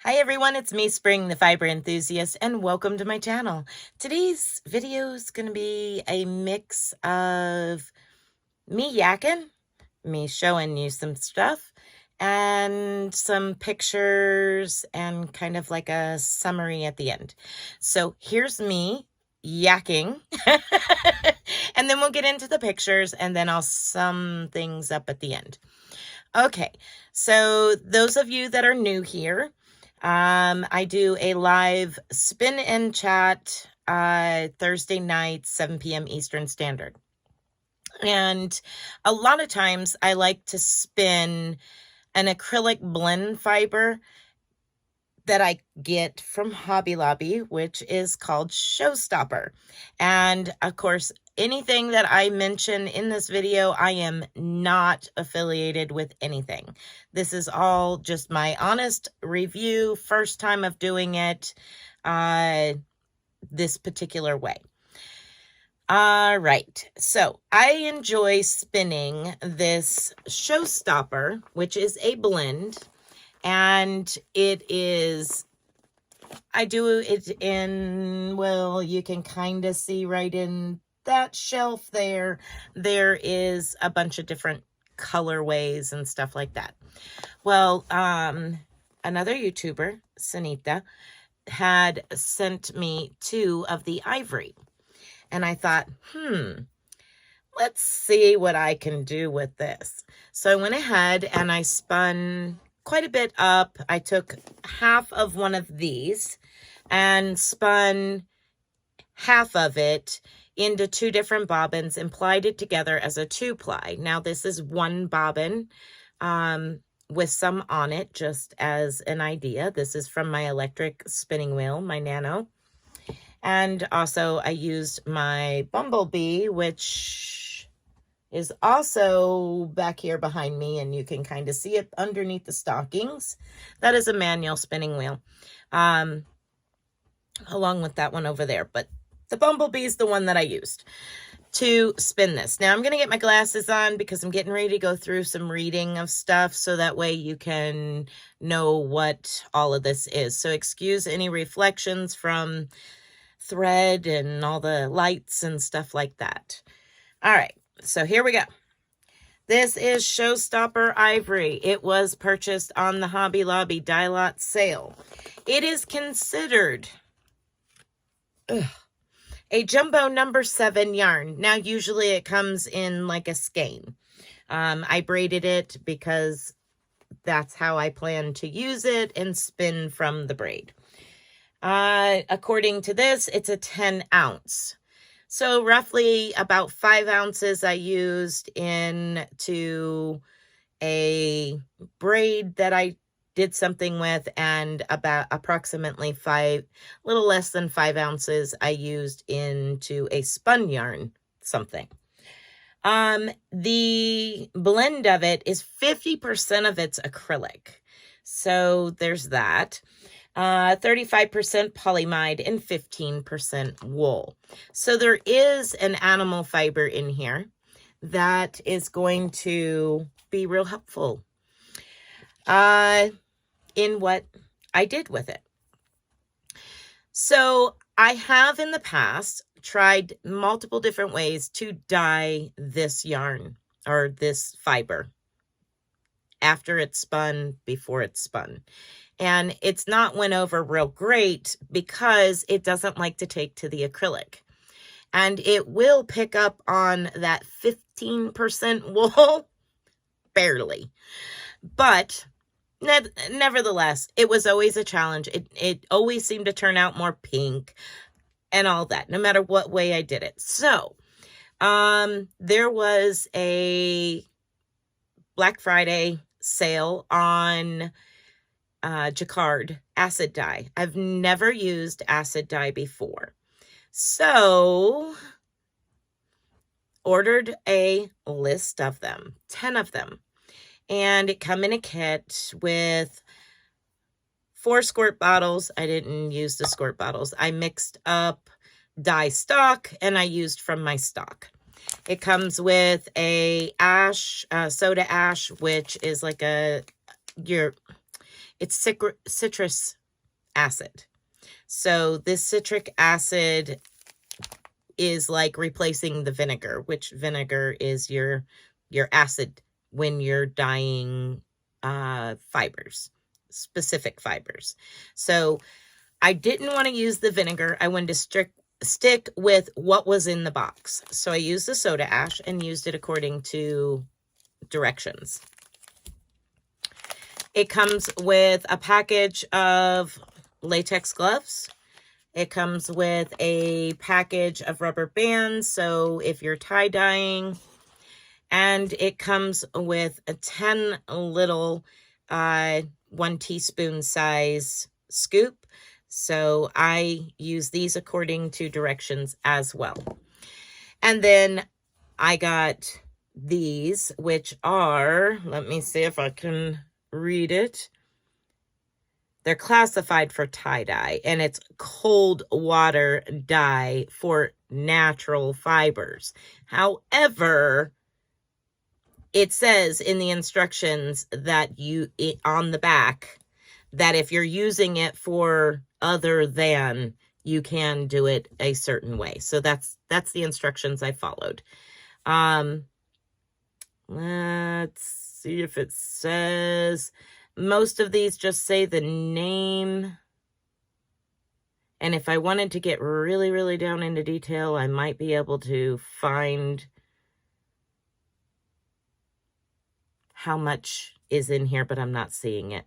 Hi everyone, it's me, Spring, the fiber enthusiast, and welcome to my channel. Today's video is going to be a mix of me yakking, me showing you some stuff, and some pictures and kind of like a summary at the end. So here's me yakking, and then we'll get into the pictures, and then I'll sum things up at the end. Okay, so those of you that are new here, I do a live spin and chat Thursday night, 7 p.m. Eastern Standard. And a lot of times I like to spin an acrylic blend fiber that I get from Hobby Lobby, which is called Showstopper. And of course, anything that I mention in this video, I am not affiliated with anything. This is all just my honest review, first time of doing it this particular way. All right, so I enjoy spinning this Showstopper, which is a blend. And it is, I do it in, well, you can kind of see right in that shelf there. There is a bunch of different colorways and stuff like that. Well, another YouTuber, Sunita, had sent me 2 of the ivory. And I thought, let's see what I can do with this. So I went ahead and I spun quite a bit up. I took half of one of these and spun half of it into 2 different bobbins and plied it together as a 2-ply. Now this is 1 bobbin with some on it, just as an idea. This is from my electric spinning wheel, my Nano. And also I used my Bumblebee, which is also back here behind me, and you can kind of see it underneath the stockings. That is a manual spinning wheel, along with that one over there. But the Bumblebee is the one that I used to spin this. Now I'm going to get my glasses on because I'm getting ready to go through some reading of stuff, so that way you can know what all of this is. So excuse any reflections from thread and all the lights and stuff like that. All right. So here we go. This is Showstopper Ivory. It was purchased on the Hobby Lobby die lot sale. It is considered a jumbo number 7 yarn. Now, usually it comes in like a skein. I braided it because that's how I plan to use it and spin from the braid. According to this, it's a 10 ounce. So roughly about 5 ounces I used into a braid that I did something with, and about approximately little less than 5 ounces I used into a spun yarn something. The blend of it is 50% of it's acrylic. So there's that. 35% polyamide and 15% wool. So there is an animal fiber in here that is going to be real helpful in what I did with it. So I have in the past tried multiple different ways to dye this yarn or this fiber after it's spun, before it's spun. And it's not went over real great because it doesn't like to take to the acrylic. And it will pick up on that 15% wool, barely. But nevertheless, it was always a challenge. It always seemed to turn out more pink and all that, no matter what way I did it. So there was a Black Friday sale on Jacquard acid dye. I've never used acid dye before. So ordered a list of them, 10 of them. And it come in a kit with 4 squirt bottles. I didn't use the squirt bottles. I mixed up dye stock and I used from my stock. It comes with a ash, soda ash, which is like It's citrus acid. So this citric acid is like replacing the vinegar, which vinegar is your acid when you're dyeing fibers, specific fibers. So I didn't want to use the vinegar. I wanted to stick with what was in the box. So I used the soda ash and used it according to directions. It comes with a package of latex gloves. It comes with a package of rubber bands, so if you're tie-dyeing, and it comes with a 10 little 1 teaspoon size scoop. So I use these according to directions as well. And then I got these, which are, let me see if I can read it. They're classified for tie-dye, and it's cold water dye for natural fibers. However, it says in the instructions that on the back, that if you're using it for other than, you can do it a certain way. So that's the instructions I followed. Let's see if it says, most of these just say the name. And if I wanted to get really, really down into detail, I might be able to find how much is in here, but I'm not seeing it.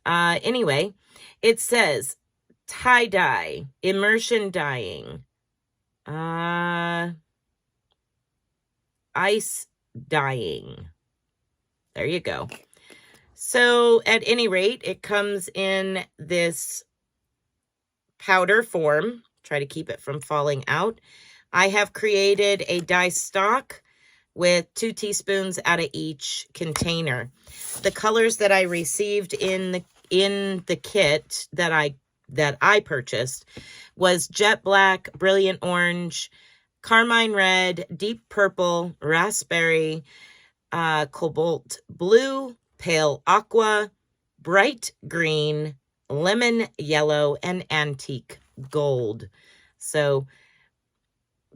Anyway, it says tie-dye, immersion dyeing, ice dyeing. There you go. So at any rate, it comes in this powder form. Try to keep it from falling out. I have created a dye stock with 2 teaspoons out of each container. The colors that I received in the kit that I purchased was jet black, brilliant orange, carmine red, deep purple, raspberry, cobalt blue, pale aqua, bright green, lemon yellow, and antique gold. So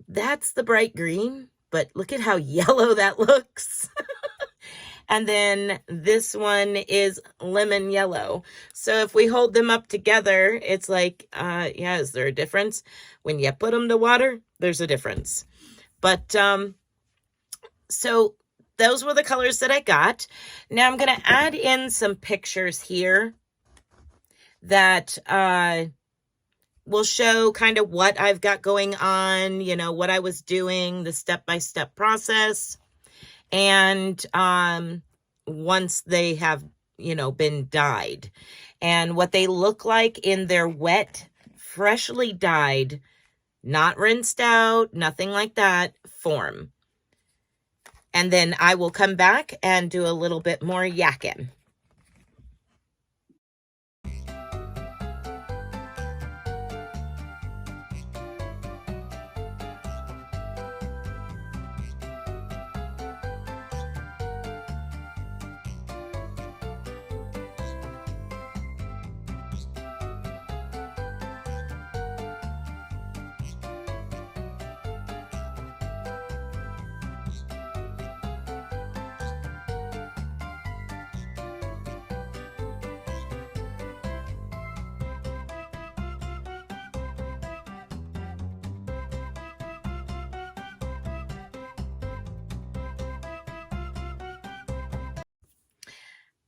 that's the bright green, but look at how yellow that looks. And then this one is lemon yellow. So if we hold them up together, it's like, yeah, is there a difference? When you put them to water, there's a difference. But so those were the colors that I got. Now I'm going to add in some pictures here that will show kind of what I've got going on, you know, what I was doing, the step-by-step process. And once they have, you know, been dyed, and what they look like in their wet, freshly dyed, not rinsed out, nothing like that, form. And then I will come back and do a little bit more yakking.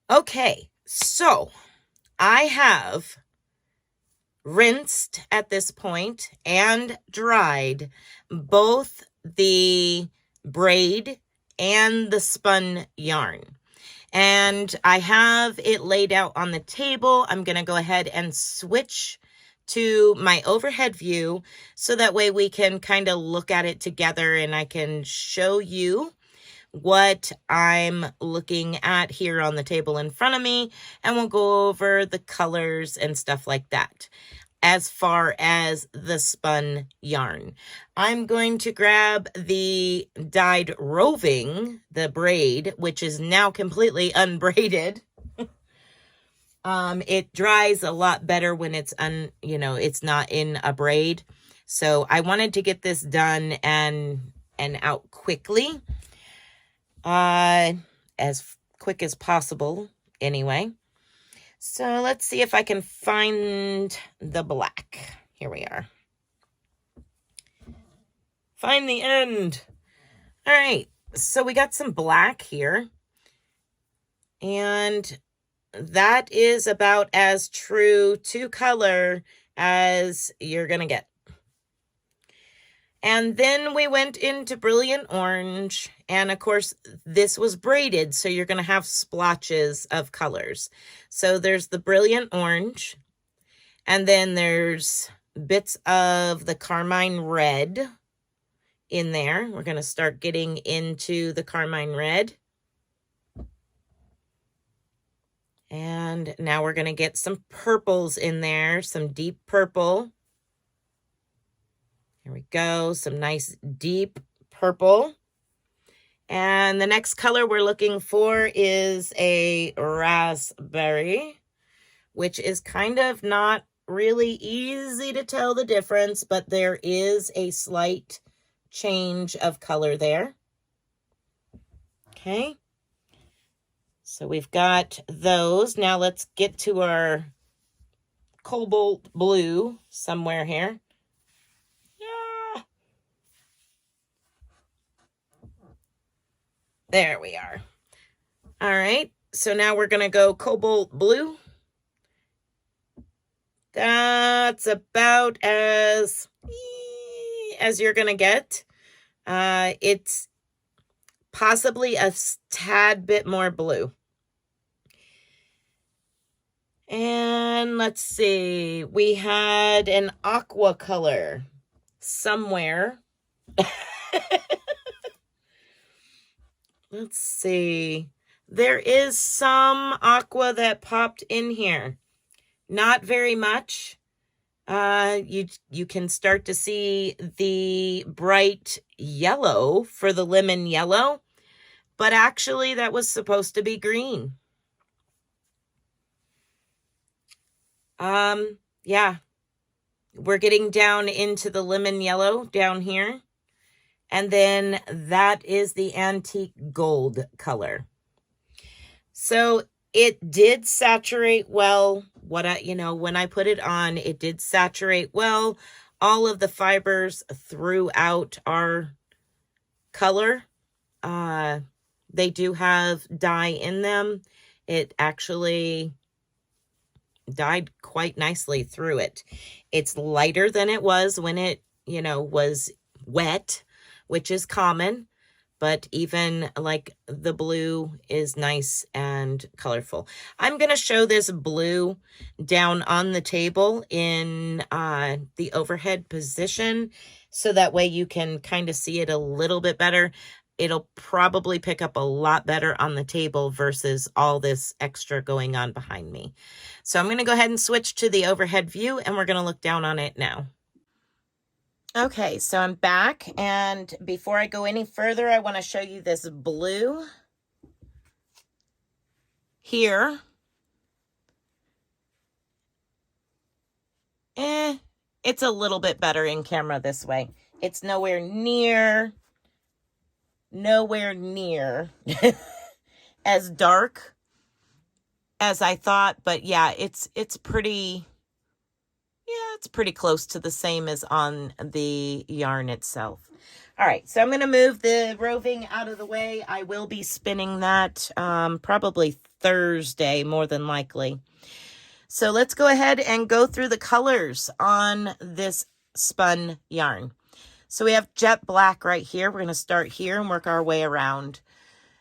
Okay, so I have rinsed at this point and dried both the braid and the spun yarn. And I have it laid out on the table. I'm going to go ahead and switch to my overhead view so that way we can kind of look at it together and I can show you what I'm looking at here on the table in front of me, and we'll go over the colors and stuff like that. As far as the spun yarn, I'm going to grab the dyed roving, the braid, which is now completely unbraided. It dries a lot better when it's it's not in a braid. So I wanted to get this done and out quickly. As quick as possible anyway. So let's see if I can find the black. Here we are. Find the end. All right. So we got some black here. And that is about as true to color as you're going to get. And then we went into brilliant orange. And of course, this was braided, so you're going to have splotches of colors. So there's the brilliant orange. And then there's bits of the carmine red in there. We're going to start getting into the carmine red. And now we're going to get some purples in there, some deep purple. Here we go, some nice deep purple. And the next color we're looking for is a raspberry, which is kind of not really easy to tell the difference, but there is a slight change of color there. Okay. So we've got those. Now let's get to our cobalt blue somewhere here. Yeah. There we are. All right. So now we're going to go cobalt blue. That's about as you're going to get. It's possibly a tad bit more blue. And let's see, we had an aqua color somewhere. Let's see. There is some aqua that popped in here. Not very much. You can start to see the bright yellow for the lemon yellow, but actually that was supposed to be green. Yeah, we're getting down into the lemon yellow down here. And then that is the antique gold color. So it did saturate well. When I put it on, it did saturate well. All of the fibers throughout our color. They do have dye in them. It actually dyed quite nicely through it. It's lighter than it was when it, was wet, which is common, but even like the blue is nice and colorful. I'm going to show this blue down on the table in the overhead position, so that way you can kind of see it a little bit better. It'll probably pick up a lot better on the table versus all this extra going on behind me. So I'm going to go ahead and switch to the overhead view, and we're going to look down on it now. Okay, so I'm back, and before I go any further, I want to show you this blue here. It's a little bit better in camera this way. It's nowhere near as dark as I thought, but yeah, it's pretty close to the same as on the yarn itself. All right, so I'm going to move the roving out of the way. I will be spinning that probably Thursday, more than likely. So let's go ahead and go through the colors on this spun yarn. So we have jet black right here. We're going to start here and work our way around.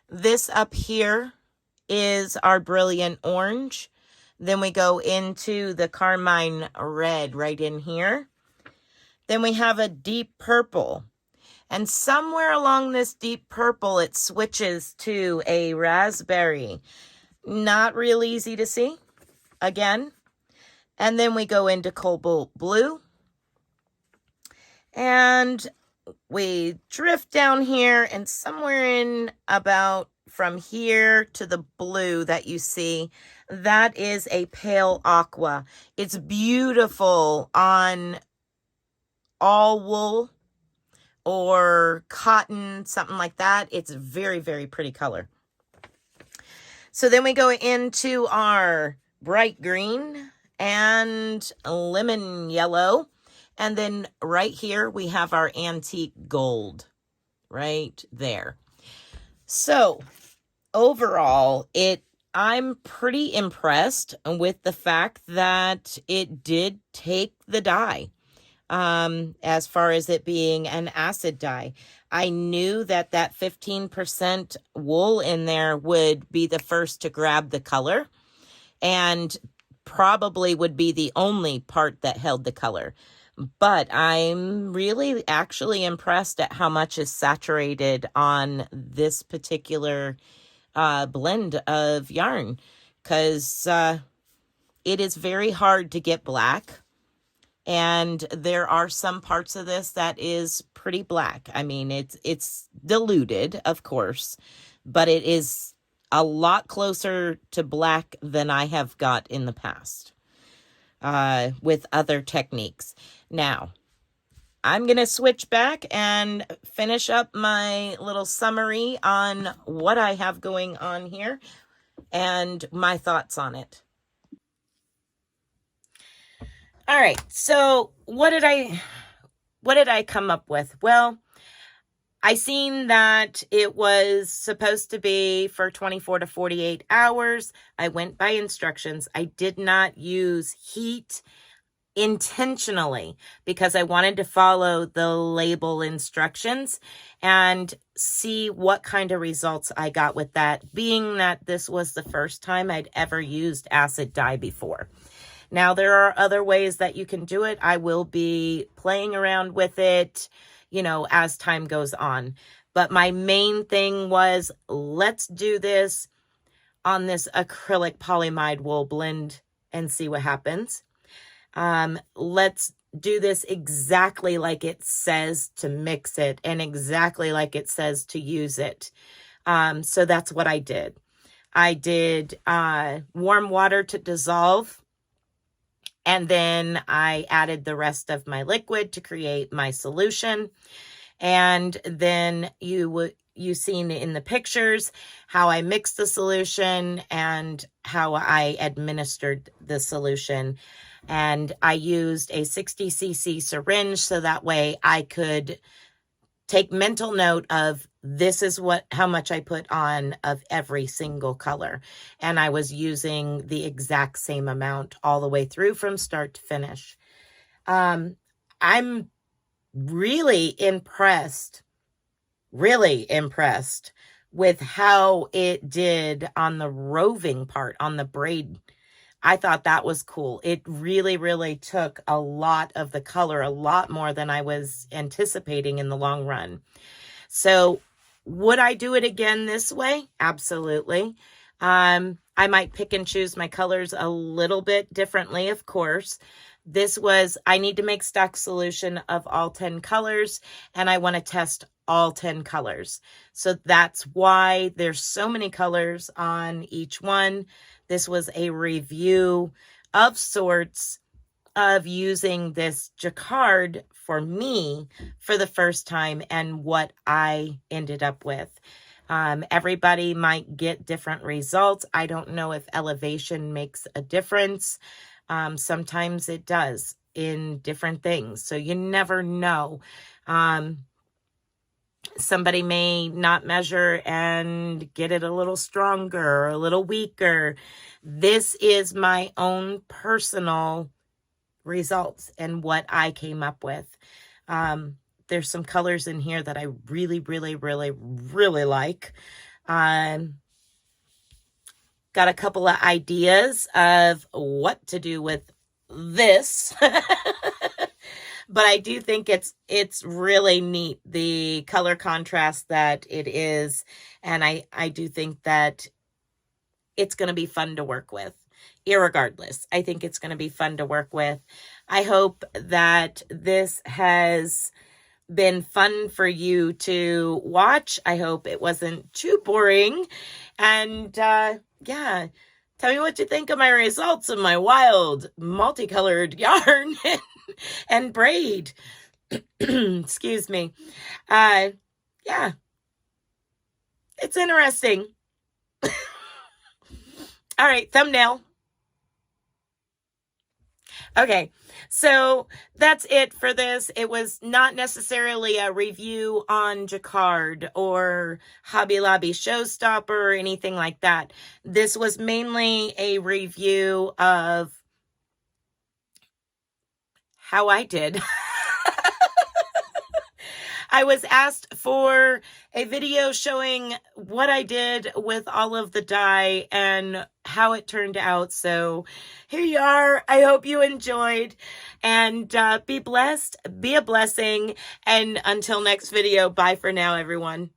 This up here is our brilliant orange. Then we go into the carmine red right in here. Then we have a deep purple. And somewhere along this deep purple, it switches to a raspberry. Not real easy to see, again. And then we go into cobalt blue. And we drift down here, and somewhere in about from here to the blue that you see, That is a pale aqua. It's beautiful on all wool or cotton, something like that. It's a very, very pretty color. So then we go into our bright green and lemon yellow. And then right here, we have our antique gold right there. So overall, I'm pretty impressed with the fact that it did take the dye. As far as it being an acid dye, I knew that 15% wool in there would be the first to grab the color and probably would be the only part that held the color. But I'm really actually impressed at how much is saturated on this particular blend of yarn, because it is very hard to get black. And there are some parts of this that is pretty black. I mean, it's diluted, of course, but it is a lot closer to black than I have got in the past with other techniques. Now, I'm going to switch back and finish up my little summary on what I have going on here and my thoughts on it. All right, so what did I come up with? Well, I seen that it was supposed to be for 24 to 48 hours. I went by instructions. I did not use heat intentionally because I wanted to follow the label instructions and see what kind of results I got with that, being that this was the first time I'd ever used acid dye before. Now, there are other ways that you can do it. I will be playing around with it, as time goes on. But my main thing was, let's do this on this acrylic polyamide wool blend and see what happens. Let's do this exactly like it says to mix it and exactly like it says to use it. So that's what I did. I did warm water to dissolve. And then I added the rest of my liquid to create my solution. And then you seen in the pictures how I mixed the solution and how I administered the solution. And I used a 60cc syringe so that way I could take mental note of this is how much I put on of every single color. And I was using the exact same amount all the way through from start to finish. I'm really impressed with how it did on the roving part, on the braid. I thought that was cool. It really, really took a lot of the color, a lot more than I was anticipating in the long run. So would I do it again this way? Absolutely. I might pick and choose my colors a little bit differently, of course. I need to make stock solution of all 10 colors, and I want to test all 10 colors. So that's why there's so many colors on each one. This was a review of sorts of using this jacquard for me for the first time and what I ended up with. Everybody might get different results. I don't know if elevation makes a difference. Sometimes it does in different things. So you never know. Somebody may not measure and get it a little stronger or a little weaker. This is my own personal results and what I came up with. There's some colors in here that I really, really, really, really like. Got a couple of ideas of what to do with this. But I do think it's really neat, the color contrast that it is. And I do think that it's going to be fun to work with. Irregardless, I think it's going to be fun to work with. I hope that this has been fun for you to watch. I hope it wasn't too boring. And yeah, Tell me what you think of my results of my wild multicolored yarn and braid. Excuse me. Yeah, it's interesting. All right, thumbnail. Okay, so that's it for this. It was not necessarily a review on Jacquard or Hobby Lobby Showstopper or anything like that. This was mainly a review of how I did. I was asked for a video showing what I did with all of the dye and how it turned out. So here you are. I hope you enjoyed, and be blessed, be a blessing. And until next video, bye for now, everyone.